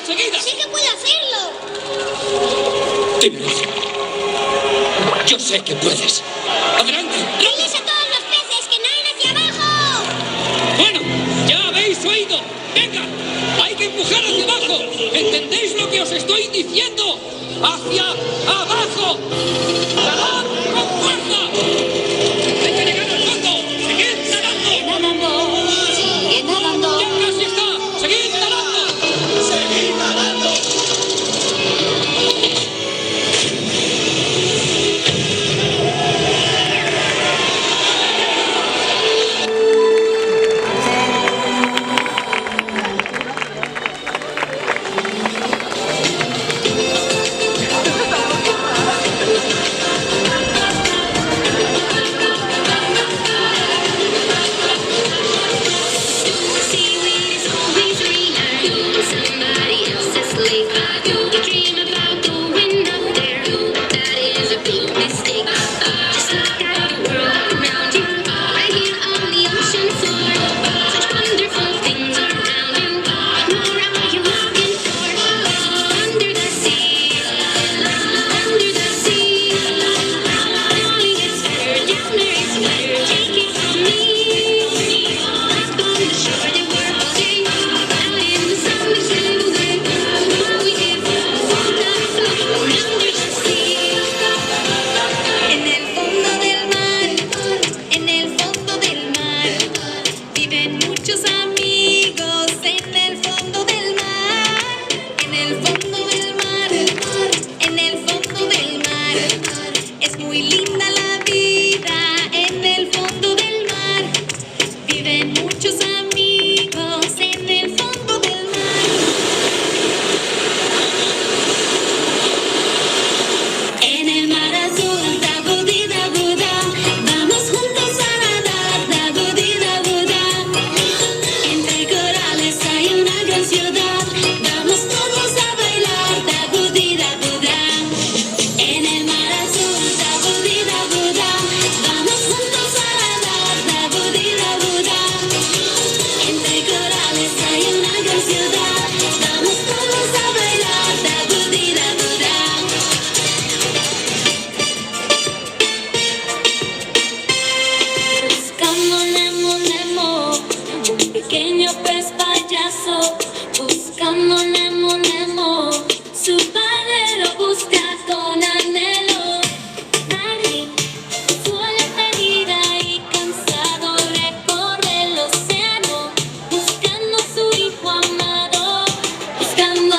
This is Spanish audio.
enseguida! ¡Sí que puedo hacerlo! Dímelo. Yo sé que puedes. ¡Adelante! ¡Diles a todos los peces que naden hacia abajo! Bueno, ya habéis oído. ¡Venga! ¡Hay que empujar hacia abajo! ¿Entendéis lo que os estoy diciendo? ¡Hacia abajo! ¡Nadad con fuerza! ¡Hay que llegar al fondo! ¡Seguid nadando! Sigue nadando. ¡Ya casi está! ¡Seguid nadando! ¡Seguid nadando! Seaweed is always greener on somebody else's lake. You dream about going up there. That is a big mistake. Just look at the world around you, right here on the ocean floor. Such wonderful things around you. What more are you looking for? Under the sea, under the sea. Falling it's better, down there it's better. Take it from me. Up on the shore they work all day. Out in the sun they sail away. While we get float under the sea. En el fondo del mar, en el fondo del mar, viven muchos amigos. En el fondo del mar, en el fondo del mar, en el fondo del mar. Es muy linda la vida en el fondo del mar. Viven muchos amigos en el fondo del mar. En el mar azul, dagudi daguda, vamos juntos a nadar, dagudi daguda. Entre corales hay una gran ciudad, vamos todos a bailar, dagudi daguda. En el mar azul, dagudi daguda, vamos juntos a nadar, dagudi daguda. Entre corales hay una gran ciudad, vamos todos a bailar, dagudi daguda. Buscando Nemo, Nemo, un pequeño pez payaso. Buscando Nemo, Nemo, su padre lo busca con anhelo. Marín, su aleta herida y cansado recorre el océano, buscando su hijo amado, buscando